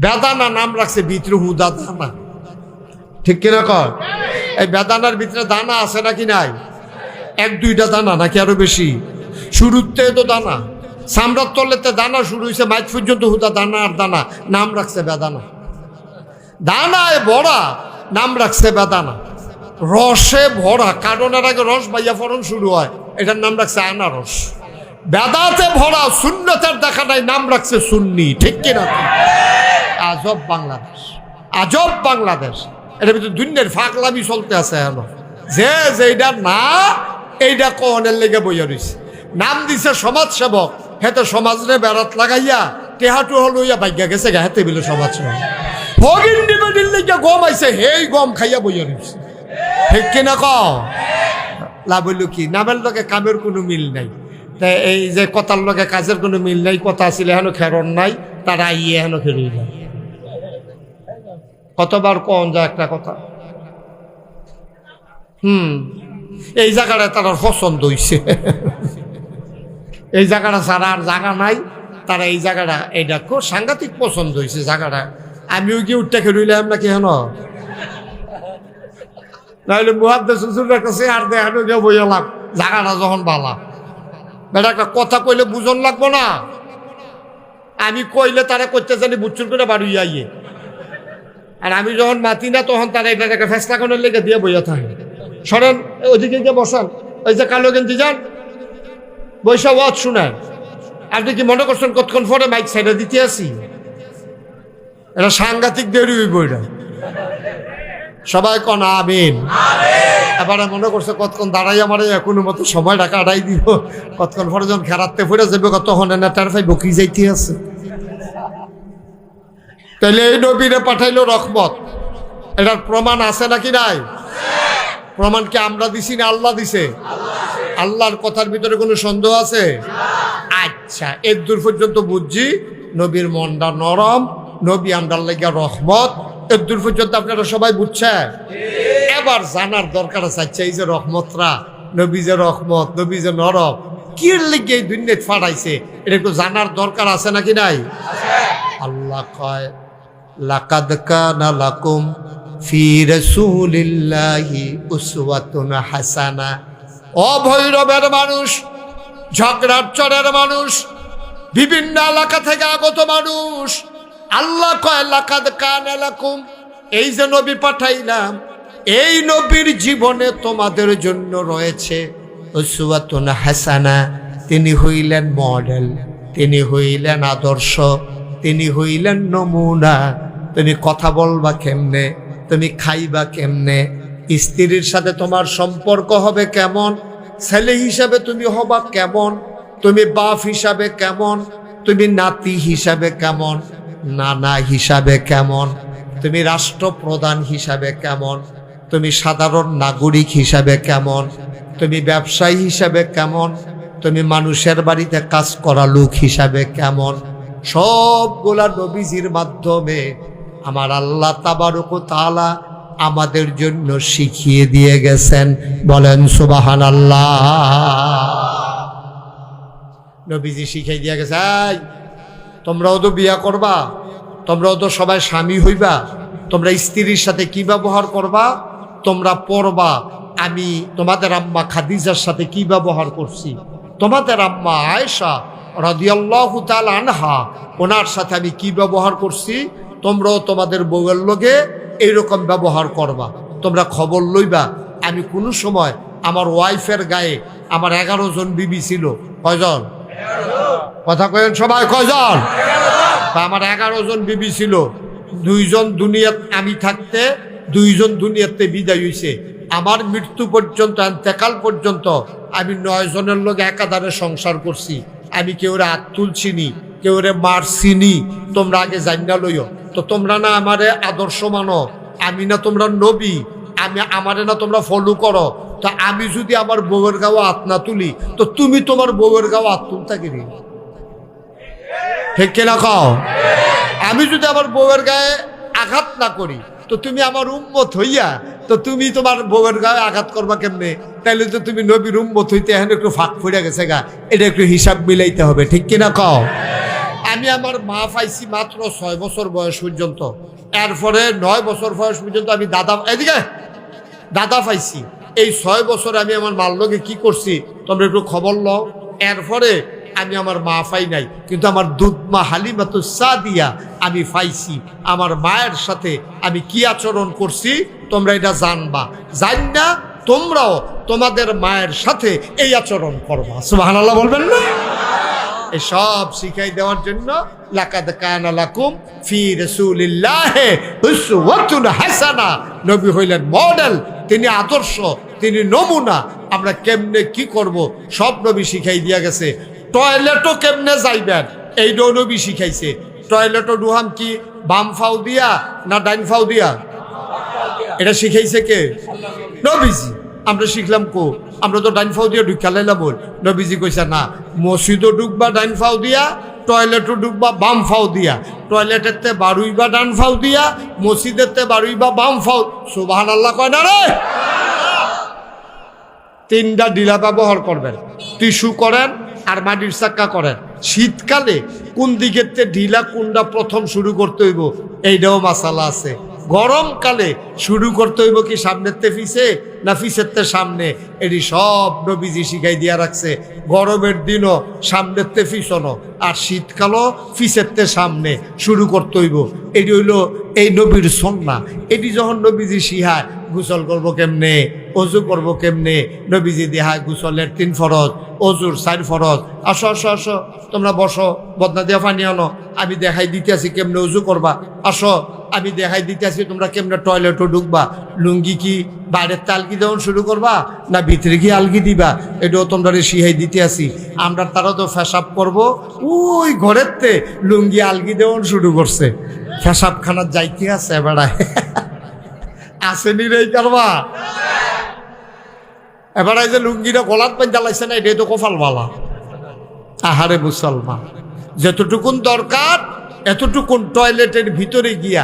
বেদানা নাম রাখছে ভিতরে হুদা দানা, ঠিক কিনা কর? এই বেদানার ভিতরে দানা আছে নাকি নাই? এক দুইটা দানা নাকি আরো বেশি? শুরুতে তো দানা, সামরার তলেতে দানা শুরু হয়েছে, মাইক পর্যন্ত হুদা দানা আর দানা, নাম রাখছে বেদানা। দানায় ভরা, নাম রাখছে বেদানা। রসে ভরা, কারণের আগে রস বাইয়া ফরন শুরু হয়, এটার নাম রাখছে আনারস। বেদাতে ভরা, সুন্নতের দেখা নাই, নাম রাখছে সুন্নি, ঠিক কিনা? আজব বাংলাদেশ, আজব বাংলাদেশ। এটার ভিতরে দুনিয়ার ফাঁকলামি চলতে আছে এলো, যে যেটা না এইটা কনের লেগে বইয়া রয়েছে। নাম দিছে সমাজ সেবক, হেতে সমাজরে বেড়াত লাগাইয়া টেহাটু হলইয়া ভাগ্যা গেছে গা, হেতে বিলে সমাজ সেবক। হগিন ডিবেডির লেগে গম আইছে, হেই গম খাইয়া বইয়া রয়েছে, ঠিক কিনা ক? লাভ হইল কি? নামের লগে কামের কোনো মিল নাই। তাই এই যে কথার লগে কাজের কোনো মিল নাই, কথা আসলে হেন খেরন নাই, তারা আইয়ে হেন খেরই নাই। কতবার কন যায় একটা কথা। এই জায়গাটা তারা পছন্দ হইছে, এই জায়গাটা ছাড়া আর জায়গা নাই, তারা এই জায়গাটা এইটা খুব সাংঘাতিক পছন্দ হয়েছে জায়গাটা। আমিও কি উঠতে খেলইলাম নাকি হেন, নাহলে মুহাদ্দিস হুজুরের কাছে আর দেখানো গিয়ে বইলাম জায়গাটা যখন বালা। বেটা একটা কথা কইলে বুঝন লাগবো না? আমি কইলে তারা করতে জানি বুচ্চুর করে বাড়ি আইয়ে, আর আমি যখন মাতি না তখন তারা এটা ফেসলা কোনের লেগে দিয়ে বইয়া থাকে। সরেন ওইদিকে গিয়ে বসান, ওই যে কালো গেঞ্জি যান বৈশা ওয়াজ শুনেন। আপনি কি মনে করছেন কতক্ষণ পরে মাইক সাইডে দিতে আসি? এটা সাংঘাতিক দেরি হইব এটা। সবাই কন আমিন। এবারে মনে করছে কতক্ষণ দাঁড়াই আমার কোনো মতো সময়টা কাটাই দিব, কতক্ষণ পরে যখন খেরাতে ফুরে যাবে তখন এনে টার ফাই বকি যাইতে আছে। তাহলে এই নবীরে পাঠাইলো রহমত, এটার প্রমাণ আছে নাকি নাই? প্রমাণ কি আমরা দিছি না আল্লাহ দিছে? আল্লাহর কথার ভিতরে কোনো সন্দেহ আছে? আচ্ছা, এর দূর পর্যন্ত বুঝছি নবীর মনটা নরম, নবী আমরার লাগিয়া রহমত, এর দূর পর্যন্ত আপনারা সবাই বুঝছেন। এবার জানার দরকার আছে, আচ্ছা এই যে রহমতরা, নবী যে রহমত, নবী যে নরম, কি লেগে এই দুনিয়াত ফাটাইছে, এটা একটু জানার দরকার আছে নাকি নাই? আল্লাহ কয় লাকাদ কানা লাকুম ফি রাসূলিল্লাহি উসওয়াতুন হাসানা। ও ভৈরবের মানুষ, ঝগড়ার চরের মানুষ, বিভিন্ন এলাকা থেকে আগত মানুষ, আল্লাহ কয় লাকাদ কানা লাকুম, এই যে নবী পাঠাইলাম, এই নবীর জীবনে তোমাদের জন্য রয়েছে উসওয়াতুন হাসানা। তিনি হইলেন মডেল, তিনি হইলেন আদর্শ, তিনি হইলেন নমুনা। তুমি কথা বলবা কেমনে, তুমি খাইবা কেমনে, স্ত্রীর সাথে তোমার সম্পর্ক হবে কেমন, ছেলে হিসাবে তুমি হবা কেমন, তুমি বাপ হিসাবে কেমন, তুমি নাতি হিসাবে কেমন, নানা হিসাবে কেমন, তুমি রাষ্ট্রপ্রধান হিসাবে কেমন, তুমি সাধারণ নাগরিক হিসাবে কেমন, তুমি ব্যবসায়ী হিসাবে কেমন, তুমি মানুষের বাড়িতে কাজ করা লোক হিসাবে কেমন, সবগুলা নবীজির মাধ্যমে আমার আল্লাহ তাবারক ওয়া তাআলা আমাদের জন্য শিখিয়ে দিয়ে গেছেন। বলেন সুবহানাল্লাহ। নবীজি শিখিয়ে দিয়ে গেছে, এই তোমরাও তো বিয়া করবা, তোমরাও তো সবাই স্বামী হইবা, তোমরা স্ত্রীর সাথে কি ব্যবহার করবা তোমরা পড়বা। আমি তোমাদের আম্মা খাদিজার সাথে কি ব্যবহার করছি, তোমাদের আম্মা আয়েশা রাদিয়াল্লাহু তাআলা আনহা ওনার সাথে আমি কি ব্যবহার করছি, তোমরাও তোমাদের বউয়ের লগে এইরকম ব্যবহার করবা। তোমরা খবর লইবা, আমি কোনো সময় আমার ওয়াইফের গায়ে আমার 11 জন বিবি ছিল। কয়জন? কথা কয়েন সবাই, কয়জন? আমার 11 জন বিবি ছিল। 2 জন দুনিয়াত আমি থাকতে, 2 জন দুনিয়াতে বিদায় হইছে। আমার মৃত্যু পর্যন্ত, ইন্তেকাল পর্যন্ত আমি 9 জনের লগে একাধারে সংসার করছি। আমি কেউরে হাত তুলছিনি, কেউরে মারছিনি। তোমরা আগে জানিনা লইও তো, তোমরা না আমারে আদর্শ মানো, আমি না তোমরা নবী, আমি আমারে না তোমরা ফলো করো। তো আমি যদি আমার বউয়ের গাও হাত না তুলি, তো তুমি তোমার বউয়ের গাও হাত তুলতা কিনি? ঠিক কিনা কও? আমি যদি আমার বউয়ের গায়ে আঘাত না করি, তো তুমি আমার উম্মত হইয়া তো তুমি তোমার বউয়ের গায়ে আঘাত করবা কেমনে? তাইলে তো তুমি নবীর উম্মত হইতে এখন একটু ফাঁক ফুড়ে গেছে গা, এটা একটু হিসাব মিলাইতে হবে। ঠিক কিনা কও? আমি আমার মা পাইছি মাত্র 6 বছর বয়স পর্যন্ত, এরপরে 9 বছর বয়স পর্যন্ত আমি দাদা পাইছি। এই 6 বছর আমি আমার মার লগে কি করছি তোমরা একটু খবর লও। এরপরে আমি আমার মা পাই নাই, কিন্তু আমার দুধ মা হালিমাতুস সাদিয়া আমি পাইছি। আমার মায়ের সাথে আমি কি আচরণ করছি তোমরা এটা জানবা, জান না তোমরাও তোমাদের মায়ের সাথে এই আচরণ করবা। সুবহানাল্লাহ বলবেন না? এসব শিখাই দেওয়ার জন্য লাকাদ কানা লাকুম ফি রাসূলিল্লাহি উসওয়াতুন হাসানা, নবী হইলেন মডেল, তিনি আদর্শ, তিনি নমুনা। আমরা কেমনে কি করব সব নবী শিখাই দিয়া গেছে। টয়লেটও কেমনে যাইবেন এইটাও নবী শিখাইছে। টয়লেটও ডুহাম কি বাম ফাও দিয়া না ডাইন ফাও দিয়া, এটা শিখাইছে কে? নবীজি। আমরা শিখলাম কো? আমরা তো ডাইন ফাও দিয়া ঢুকা লাইলাম বল। নবীজি কইছে না, মসজিদও ঢুকবা ডাইন ফাও দিয়া, টয়লেটও ঢুকবা বাম ফাও দিয়া। টয়লেটেরতে বারুইবা ডান ফাও দিয়া, মসজিদেরতে বারুইবা বাম ফাও। সুবহানাল্লাহ কয় না রে? 3টা ডিলা ব্যবহার করবেন, টিস্যু করেন আর মাটির চাক্কা করেন। শীতকালে কোন দিকের ঢিলা কোনটা প্রথম শুরু করতে হইব এইটাও মাসালা আছে। গরমকালে শুরু করতে হইব কি সামনের তে পিছে না পিছের তে সামনে, এটি সব নবীজি শিখাই দিয়া রাখছে। গরমের দিনও সামনের তে পিছনো, আর শীতকালও পিছের তে সামনে শুরু করতে হইব। এটি হইল এই নবীর সুন্নাহ। এটি যখন নবীজি শিখায় গোসল করবো কেমনে, অজু করবো কেমনে, নবীজি দেখায় গোসলের 3 ফরজ, অজুর 4 ফরজ। আসো আসো আসো তোমরা বসো, বদনা দিয়া পানি আনো, আমি দেখাই দিতে আসি কেমনে অজু করবা। আসো আমি দেখাই দিতে আসি তোমরা কেমনে টয়লেটও ঢুকবা। লুঙ্গি কি বাইরের তালগি দেওয়া শুরু করবা না ভিতরে কি আলগি দিবা, এটাও তোমরা শিখাই দিতে আসি। আমরা তারা তো ফেসাব করবো, ওই ঘরের তে লুঙ্গি আলগি দেওয়া শুরু করছে। ফেসাব খানার যাইতে আছে বেড়ায় আসেনি রে কারবা। এবার এই যে লুঙ্গিটা গলার পান জ্বালাইছে না, এটাই তো কপালওয়ালা। আহারে মুসলমান, যতটুকুন দরকার এতটুকুন টয়লেটের ভিতরে গিয়া